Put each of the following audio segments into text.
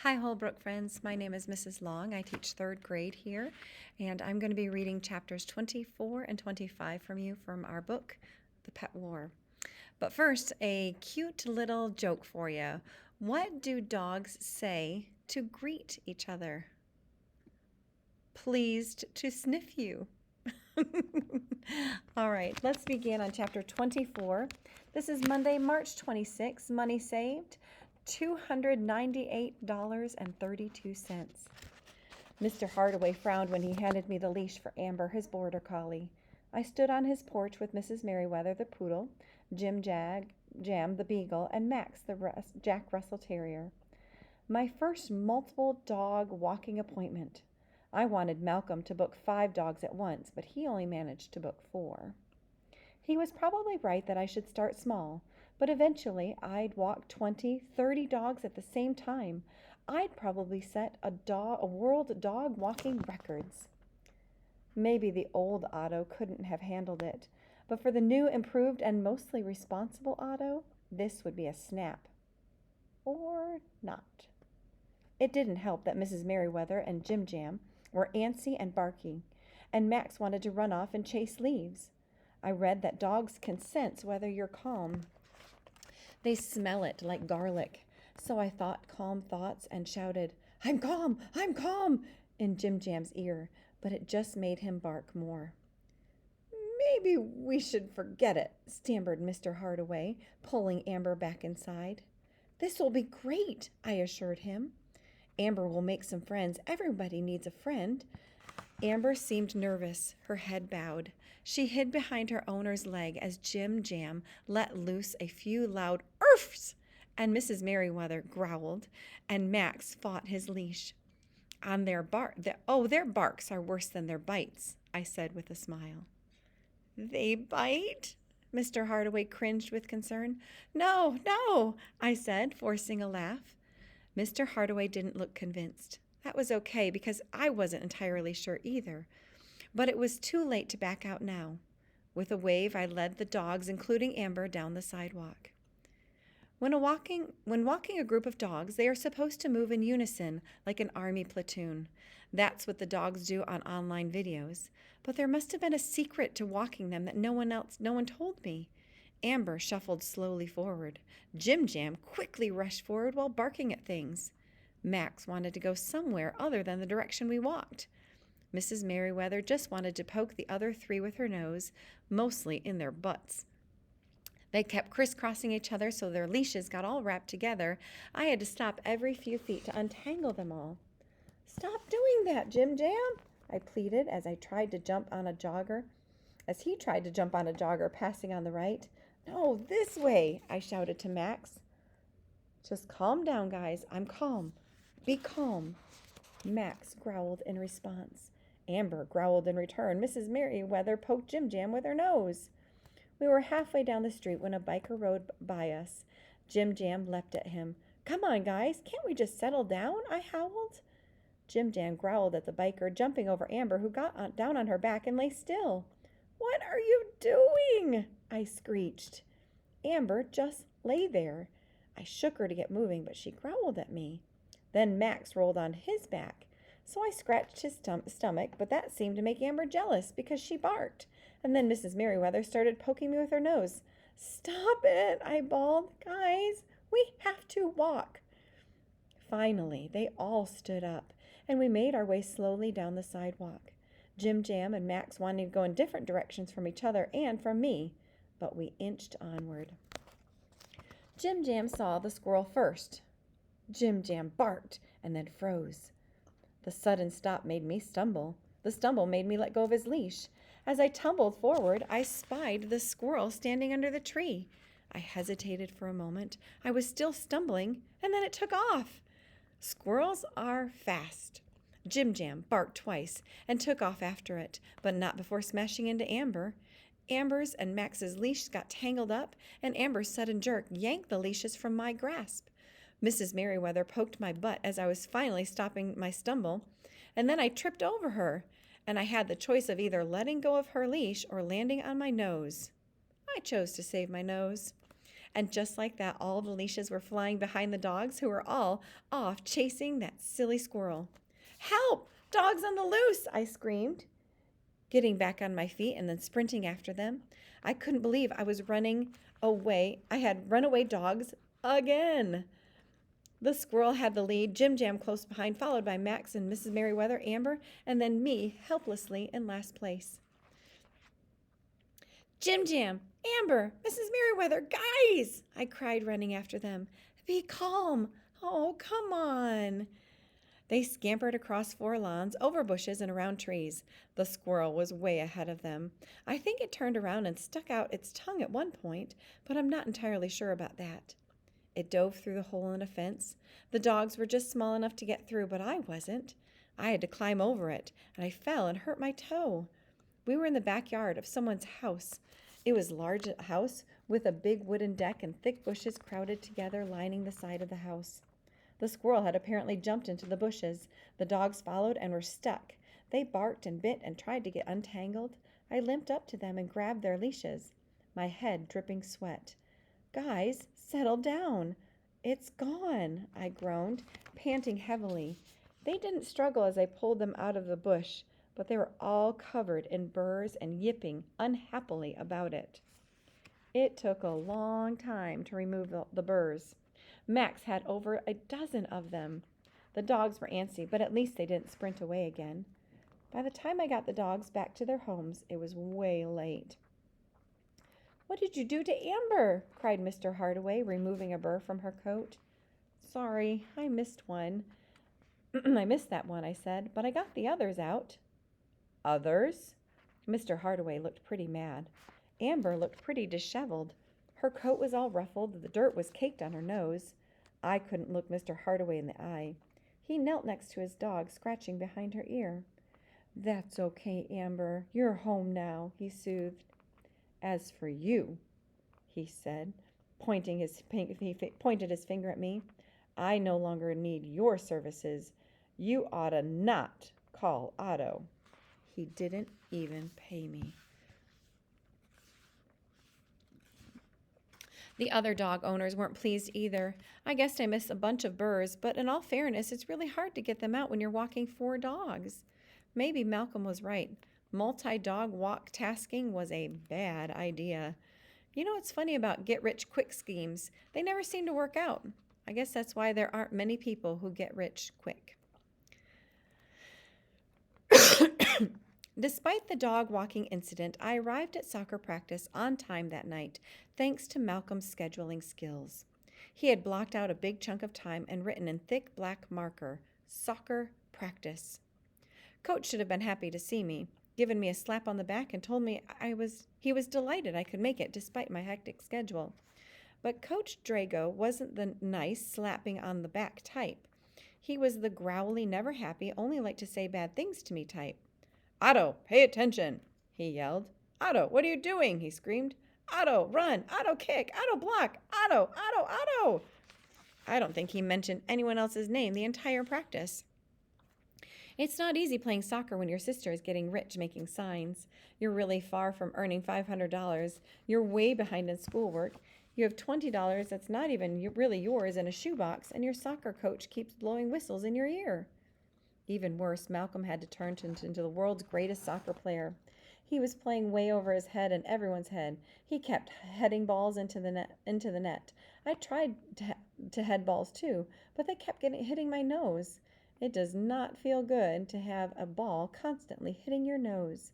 Hi, Holbrook friends. My name is Mrs. Long. I teach third grade here, and I'm going to be reading chapters 24 and 25 from you from our book, The Pet War. But first, a cute little joke for you. What do dogs say to greet each other? Pleased to sniff you. All right, let's begin on chapter 24. This is Monday, March 26. Money saved, $298.32. Mr. Hardaway frowned when he handed me the leash for Amber, his border collie. I stood on his porch with Mrs. Merriweather, the poodle, Jam, the beagle, and Max, the Jack Russell Terrier. My first multiple dog walking appointment. I wanted Malcolm to book 5 dogs at once, but he only managed to book 4. He was probably right that I should start small, but eventually I'd walk 20, 30 dogs at the same time. I'd probably set a world dog walking records. Maybe the old Otto couldn't have handled it, but for the new, improved, and mostly responsible Otto, this would be a snap. Or not. It didn't help that Mrs. Merriweather and Jam were antsy and barky, and Max wanted to run off and chase leaves. I read that dogs can sense whether you're calm. They smell it like garlic. So I thought calm thoughts and shouted, I'm calm, in Jam's ear, but it just made him bark more. Maybe we should forget it, stammered Mr. Hardaway, pulling Amber back inside. This will be great, I assured him. Amber will make some friends. Everybody needs a friend. Amber seemed nervous, her head bowed. She hid behind her owner's leg as Jam let loose a few loud "Urfs!" and Mrs. Merriweather growled, and Max fought his leash. Their barks are worse than their bites, I said with a smile. They bite? Mr. Hardaway cringed with concern. No, I said, forcing a laugh. Mr. Hardaway didn't look convinced. That was okay because I wasn't entirely sure either. But it was too late to back out now. With a wave, I led the dogs, including Amber, down the sidewalk. When walking a group of dogs, they are supposed to move in unison like an army platoon. That's what the dogs do on online videos. But there must have been a secret to walking them that no one told me. Amber shuffled slowly forward. Jam quickly rushed forward while barking at things. Max wanted to go somewhere other than the direction we walked. Mrs. Merriweather just wanted to poke the other 3 with her nose, mostly in their butts. They kept crisscrossing each other so their leashes got all wrapped together. I had to stop every few feet to untangle them all. Stop doing that, Jam, I pleaded as he tried to jump on a jogger, passing on the right. No, this way, I shouted to Max. Just calm down, guys. I'm calm. Be calm. Max growled in response. Amber growled in return. Mrs. Merriweather poked Jam with her nose. We were halfway down the street when a biker rode by us. Jam leapt at him. Come on, guys. Can't we just settle down? I howled. Jam growled at the biker, jumping over Amber, who got down on her back and lay still. What are you doing? I screeched. Amber just lay there. I shook her to get moving, but she growled at me. Then Max rolled on his back. So I scratched his stomach, but that seemed to make Amber jealous because she barked. And then Mrs. Merriweather started poking me with her nose. Stop it, I bawled. Guys, we have to walk. Finally, they all stood up, and we made our way slowly down the sidewalk. Jam and Max wanted to go in different directions from each other and from me, but we inched onward. Jam saw the squirrel first. Jam barked and then froze. The sudden stop made me stumble. The stumble made me let go of his leash. As I tumbled forward, I spied the squirrel standing under the tree. I hesitated for a moment. I was still stumbling, and then it took off. Squirrels are fast. Jam barked twice and took off after it, but not before smashing into Amber. Amber's and Max's leash got tangled up, and Amber's sudden jerk yanked the leashes from my grasp. Mrs. Merriweather poked my butt as I was finally stopping my stumble, and then I tripped over her, and I had the choice of either letting go of her leash or landing on my nose. I chose to save my nose. And just like that, all the leashes were flying behind the dogs, who were all off chasing that silly squirrel. "Help! Dogs on the loose!" I screamed, getting back on my feet and then sprinting after them. I couldn't believe I was running away. I had runaway dogs again. The squirrel had the lead, Jim Jam close behind, followed by Max and Mrs. Merriweather, Amber, and then me helplessly in last place. "Jim Jam, Amber, Mrs. Merriweather, guys!" I cried, running after them. "Be calm. Oh, come on." They scampered across 4 lawns, over bushes, and around trees. The squirrel was way ahead of them. I think it turned around and stuck out its tongue at one point, but I'm not entirely sure about that. It dove through the hole in a fence. The dogs were just small enough to get through, but I wasn't. I had to climb over it, and I fell and hurt my toe. We were in the backyard of someone's house. It was a large house with a big wooden deck and thick bushes crowded together lining the side of the house. The squirrel had apparently jumped into the bushes. The dogs followed and were stuck. They barked and bit and tried to get untangled. I limped up to them and grabbed their leashes, my head dripping sweat. "Guys, settle down. It's gone," I groaned, panting heavily. They didn't struggle as I pulled them out of the bush, but they were all covered in burrs and yipping unhappily about it. It took a long time to remove the burrs. Max had over a dozen of them. The dogs were antsy, but at least they didn't sprint away again. By the time I got the dogs back to their homes, it was way late. "What did you do to Amber?" cried Mr. Hardaway, removing a burr from her coat. "Sorry, I missed one." "I missed that one," I said, "but I got the others out." "Others?" Mr. Hardaway looked pretty mad. Amber looked pretty disheveled. Her coat was all ruffled, the dirt was caked on her nose. I couldn't look Mr. Hardaway in the eye. He knelt next to his dog, scratching behind her ear. "That's okay, Amber. You're home now," he soothed. "As for you," he said, he pointed his finger at me, "I no longer need your services. You oughta not call Otto." He didn't even pay me. The other dog owners weren't pleased either. I guess I missed a bunch of burrs, but in all fairness, it's really hard to get them out when you're walking 4 dogs. Maybe Malcolm was right. Multi-dog walk tasking was a bad idea. You know what's funny about get-rich-quick schemes? They never seem to work out. I guess that's why there aren't many people who get rich quick. Despite the dog walking incident, I arrived at soccer practice on time that night, thanks to Malcolm's scheduling skills. He had blocked out a big chunk of time and written in thick black marker, "Soccer practice." Coach should have been happy to see me, given me a slap on the back, and told me he was delighted I could make it despite my hectic schedule. But Coach Drago wasn't the nice, slapping on the back type. He was the growly, never happy, only like to say bad things to me type. "Otto, pay attention," he yelled. "Otto, what are you doing?" he screamed. "Otto, run! Otto, kick! Otto, block! Otto, Otto, Otto!" I don't think he mentioned anyone else's name the entire practice. It's not easy playing soccer when your sister is getting rich making signs. You're really far from earning $500. You're way behind in schoolwork. You have $20 that's not even really yours in a shoebox, and your soccer coach keeps blowing whistles in your ear. Even worse, Malcolm had to turn into the world's greatest soccer player. He was playing way over his head and everyone's head. He kept heading balls into the net. I tried to head balls too, but they kept hitting my nose. It does not feel good to have a ball constantly hitting your nose.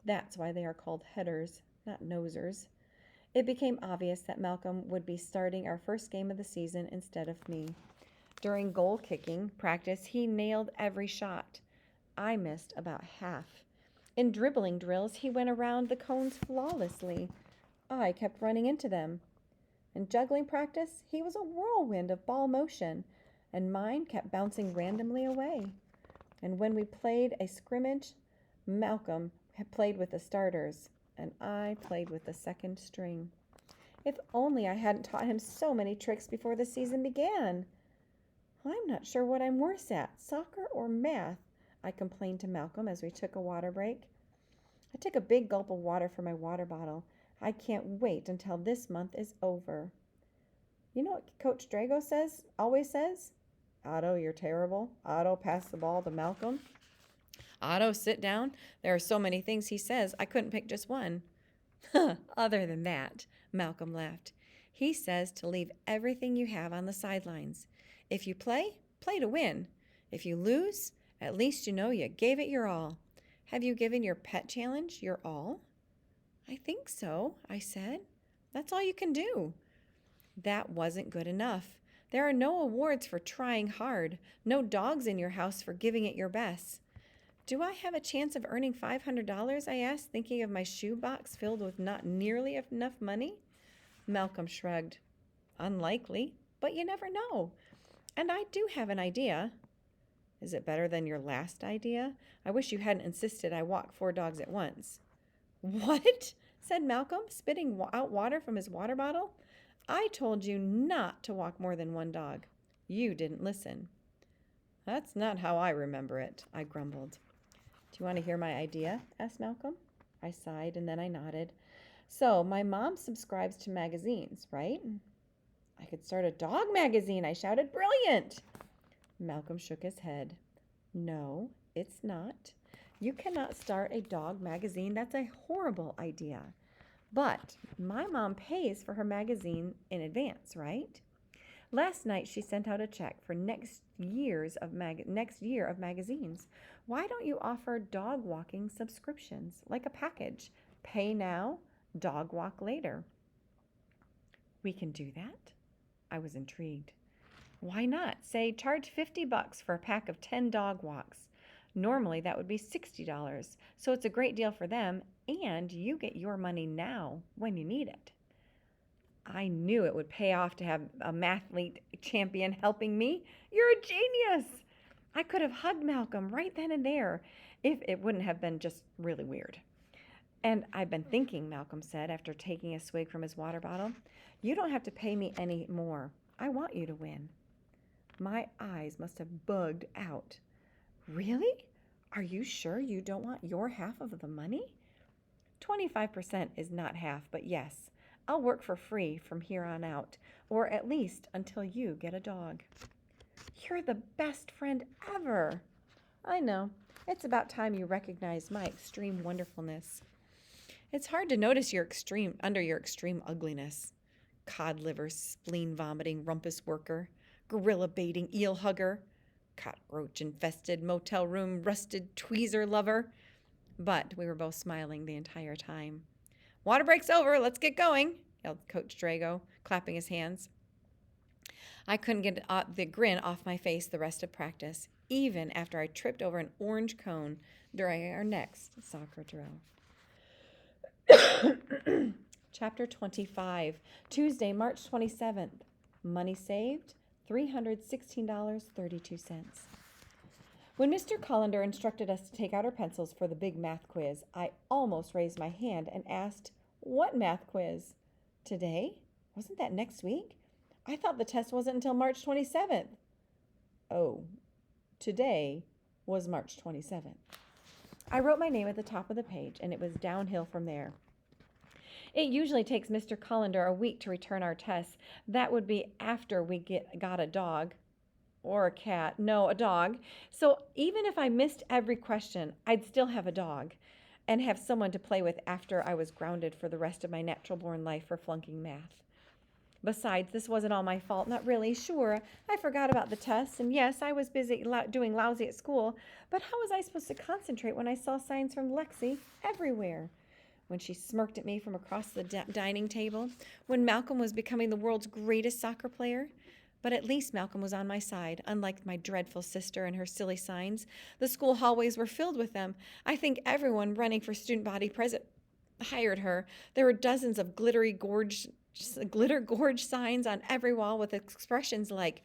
That's why they are called headers, not nosers. It became obvious that Malcolm would be starting our first game of the season instead of me. During goal kicking practice, he nailed every shot. I missed about half. In dribbling drills, he went around the cones flawlessly. I kept running into them. In juggling practice, he was a whirlwind of ball motion, and mine kept bouncing randomly away. And when we played a scrimmage, Malcolm had played with the starters, and I played with the second string. If only I hadn't taught him so many tricks before the season began. "I'm not sure what I'm worse at, soccer or math," I complained to Malcolm as we took a water break. I took a big gulp of water from my water bottle. "I can't wait until this month is over." You know what Coach Drago always says? Otto, you're terrible. Otto, pass the ball to Malcolm. Otto, sit down. There are so many things he says, I couldn't pick just one. Other than that, Malcolm laughed. He says to leave everything you have on the sidelines. If you play, play to win. If you lose, at least you know you gave it your all. Have you given your pet challenge your all? I think so, I said. That's all you can do. That wasn't good enough. There are no awards for trying hard, no dogs in your house for giving it your best. Do I have a chance of earning $500? I asked, thinking of my shoebox filled with not nearly enough money. Malcolm shrugged. Unlikely, but you never know. And I do have an idea. Is it better than your last idea? I wish you hadn't insisted I walk 4 dogs at once. What? Said Malcolm, spitting out water from his water bottle. I told you not to walk more than 1 dog. You didn't listen. That's not how I remember it, I grumbled. Do you want to hear my idea? Asked Malcolm. I sighed and then I nodded. So, my mom subscribes to magazines, right? I could start a dog magazine, I shouted. Brilliant! Malcolm shook his head. No, it's not. You cannot start a dog magazine. That's a horrible idea. But my mom pays for her magazine in advance, right? Last night she sent out a check for next year of magazines. Why don't you offer dog walking subscriptions like a package? Pay now, dog walk later. We can do that? I was intrigued. Why not? Say charge $50 for a pack of 10 dog walks. Normally that would be $60, so it's a great deal for them, and you get your money now when you need it. I knew it would pay off to have a mathlete champion helping me. You're a genius! I could have hugged Malcolm right then and there if it wouldn't have been just really weird. And I've been thinking, Malcolm said after taking a swig from his water bottle, you don't have to pay me any more. I want you to win. My eyes must have bugged out. Really? Are you sure you don't want your half of the money? 25% is not half, but yes. I'll work for free from here on out, or at least until you get a dog. You're the best friend ever. I know. It's about time you recognize my extreme wonderfulness. It's hard to notice your extreme ugliness. Cod liver, spleen vomiting, rumpus worker, gorilla baiting, eel hugger, cockroach infested, motel room rusted tweezer lover. But we were both smiling the entire time. Water break's over. Let's get going, yelled Coach Drago, clapping his hands. I couldn't get the grin off my face the rest of practice, even after I tripped over an orange cone during our next soccer drill. Chapter 25, Tuesday, March 27th. Money saved, $316.32. When Mr. Cullender instructed us to take out our pencils for the big math quiz, I almost raised my hand and asked, what math quiz? Today? Wasn't that next week? I thought the test wasn't until March 27th. Oh, today was March 27th. I wrote my name at the top of the page, and it was downhill from there. It usually takes Mr. Cullender a week to return our tests. That would be after we got a dog. Or a cat. No, a dog. So even if I missed every question, I'd still have a dog and have someone to play with after I was grounded for the rest of my natural-born life for flunking math. Besides, this wasn't all my fault. Not really. Sure, I forgot about the tests, and yes, I was busy doing lousy at school, but how was I supposed to concentrate when I saw signs from Lexi everywhere? When she smirked at me from across the dining table, when Malcolm was becoming the world's greatest soccer player. But at least Malcolm was on my side, unlike my dreadful sister and her silly signs. The school hallways were filled with them. I think everyone running for student body president hired her. There were dozens of glitter gorge signs on every wall with expressions like,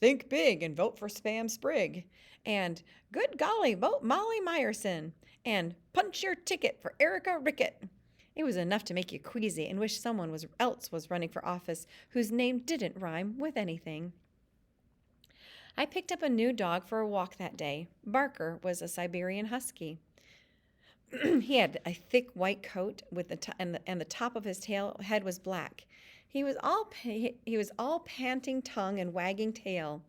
think big and vote for Spam Sprigg, and good golly, vote Molly Meyerson, and punch your ticket for Erica Rickett. It was enough to make you queasy and wish someone else was running for office whose name didn't rhyme with anything. I picked up a new dog for a walk that day. Barker was a Siberian Husky. He had a thick white coat and the top of his head was black. He was all panting tongue and wagging tail.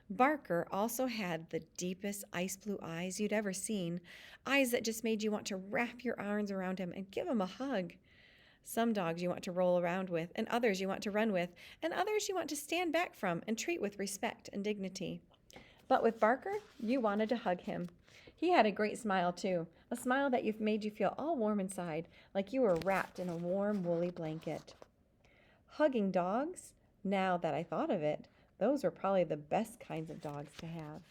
Barker also had the deepest ice blue eyes you'd ever seen, eyes that just made you want to wrap your arms around him and give him a hug. Some dogs you want to roll around with, and others you want to run with, and others you want to stand back from and treat with respect and dignity. But with Barker, you wanted to hug him. He had a great smile, too, a smile that made you feel all warm inside, like you were wrapped in a warm, woolly blanket. Hugging dogs, now that I thought of it, those were probably the best kinds of dogs to have.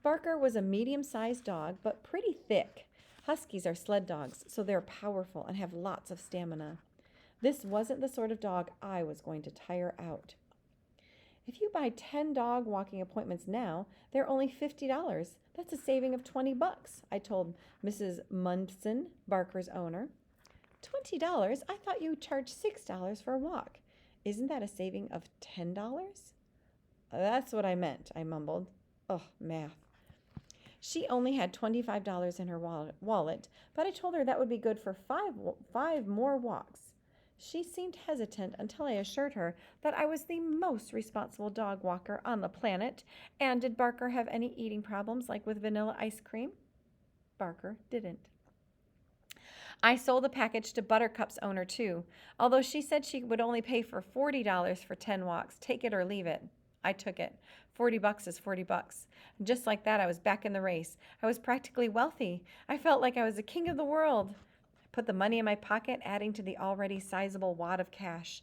Barker was a medium-sized dog, but pretty thick. Huskies are sled dogs, so they're powerful and have lots of stamina. This wasn't the sort of dog I was going to tire out. If you buy 10 dog walking appointments now, they're only $50. That's a saving of $20, I told Mrs. Munson, Barker's owner. $20? I thought you charged $6 for a walk. Isn't that a saving of $10? That's what I meant, I mumbled. Ugh, math. She only had $25 in her wallet, but I told her that would be good for five more walks. She seemed hesitant until I assured her that I was the most responsible dog walker on the planet. And did Barker have any eating problems, like with vanilla ice cream? Barker didn't. I sold the package to Buttercup's owner, too, although she said she would only pay for $40 for 10 walks. Take it or leave it. I took it. $40 is $40. And just like that, I was back in the race. I was practically wealthy. I felt like I was the king of the world. I put the money in my pocket, adding to the already sizable wad of cash.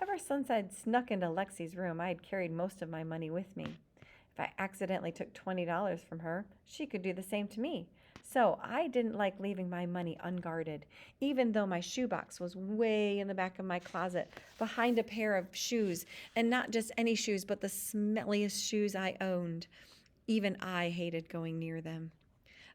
Ever since I'd snuck into Lexi's room, I had carried most of my money with me. If I accidentally took $20 from her, she could do the same to me. So I didn't like leaving my money unguarded, even though my shoebox was way in the back of my closet, behind a pair of shoes, and not just any shoes, but the smelliest shoes I owned. Even I hated going near them.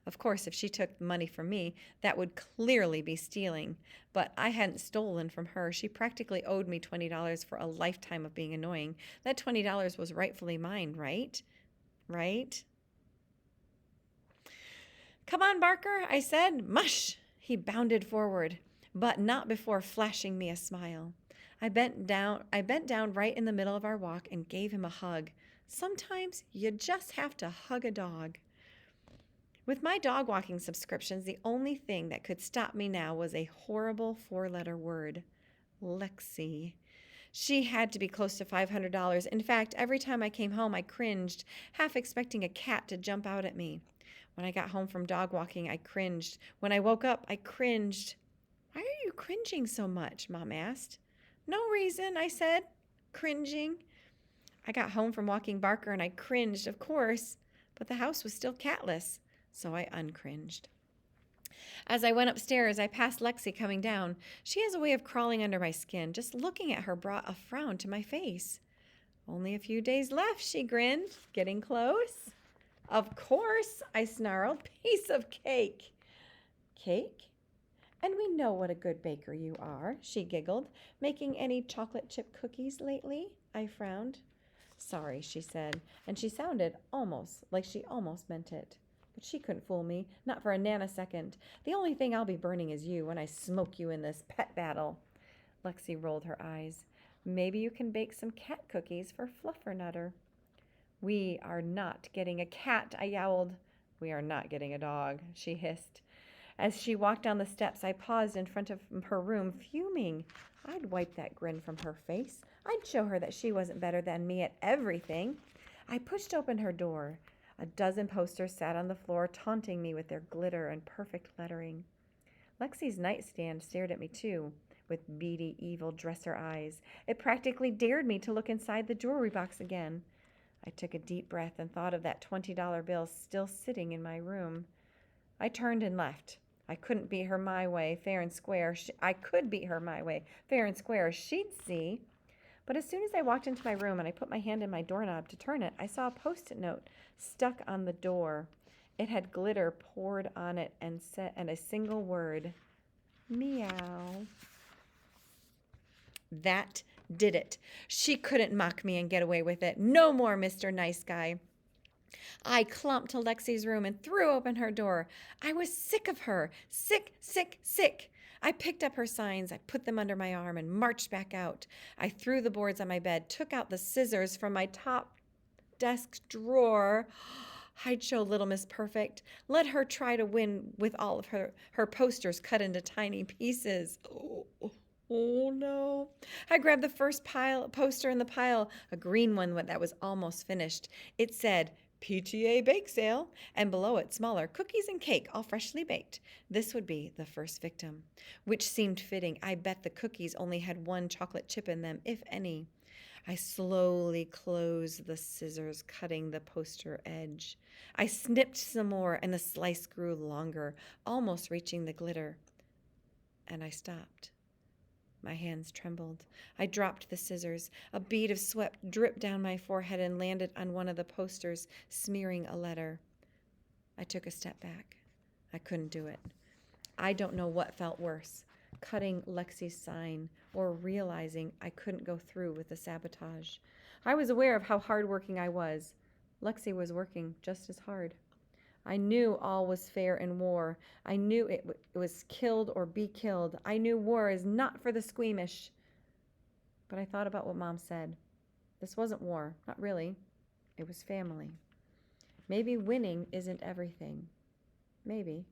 Of course, if she took the money from me, that would clearly be stealing. But I hadn't stolen from her. She practically owed me $20 for a lifetime of being annoying. That $20 was rightfully mine, right? Right? Come on, Barker, I said. Mush! He bounded forward, but not before flashing me a smile. I bent down right in the middle of our walk and gave him a hug. Sometimes you just have to hug a dog. With my dog walking subscriptions, the only thing that could stop me now was a horrible 4-letter word. Lexi. She had to be close to $500. In fact, every time I came home, I cringed, half expecting a cat to jump out at me. When I got home from dog walking, I cringed. When I woke up, I cringed. Why are you cringing so much? Mom asked. No reason, I said, cringing. I got home from walking Barker and I cringed, of course, but the house was still catless, so I uncringed. As I went upstairs, I passed Lexi coming down. She has a way of crawling under my skin. Just looking at her brought a frown to my face. Only a few days left, she grinned, getting close. Of course, I snarled. Piece of cake. Cake? And we know what a good baker you are, she giggled. Making any chocolate chip cookies lately? I frowned. Sorry, she said, and she sounded almost like she almost meant it. But she couldn't fool me, not for a nanosecond. The only thing I'll be burning is you when I smoke you in this pet battle. Lexi rolled her eyes. Maybe you can bake some cat cookies for Fluffernutter. We are not getting a cat, I yowled. We are not getting a dog, she hissed. As she walked down the steps, I paused in front of her room, fuming. I'd wipe that grin from her face. I'd show her that she wasn't better than me at everything. I pushed open her door. A dozen posters sat on the floor, taunting me with their glitter and perfect lettering. Lexi's nightstand stared at me, too, with beady, evil dresser eyes. It practically dared me to look inside the jewelry box again. I took a deep breath and thought of that $20 bill still sitting in my room. I turned and left. I couldn't beat her my way, fair and square. I could beat her my way, fair and square. She'd see. But as soon as I walked into my room and I put my hand in my doorknob to turn it, I saw a Post-it note stuck on the door. It had glitter poured on it and a single word, meow. That did it. She couldn't mock me and get away with it. No more, Mr. Nice Guy. I clumped to Lexi's room and threw open her door. I was sick of her. Sick, sick, sick. I picked up her signs, I put them under my arm, and marched back out. I threw the boards on my bed, took out the scissors from my top desk drawer. I'd show little Miss Perfect. Let her try to win with all of her posters cut into tiny pieces. Oh no. I grabbed the first poster in the pile, a green one that was almost finished. It said, PTA bake sale, and below it, smaller, cookies and cake, all freshly baked. This would be the first victim, which seemed fitting. I bet the cookies only had one chocolate chip in them, if any. I slowly closed the scissors, cutting the poster edge. I snipped some more, and the slice grew longer, almost reaching the glitter. And I stopped. My hands trembled. I dropped the scissors. A bead of sweat dripped down my forehead and landed on one of the posters, smearing a letter. I took a step back. I couldn't do it. I don't know what felt worse, cutting Lexi's sign or realizing I couldn't go through with the sabotage. I was aware of how hardworking I was. Lexi was working just as hard. I knew all was fair in war. I knew it was killed or be killed. I knew war is not for the squeamish. But I thought about what Mom said. This wasn't war, not really. It was family. Maybe winning isn't everything. Maybe.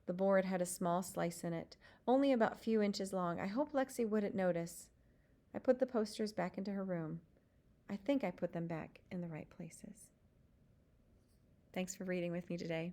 The board had a small slice in it, only about a few inches long. I hoped Lexi wouldn't notice. I put the posters back into her room. I think I put them back in the right places. Thanks for reading with me today.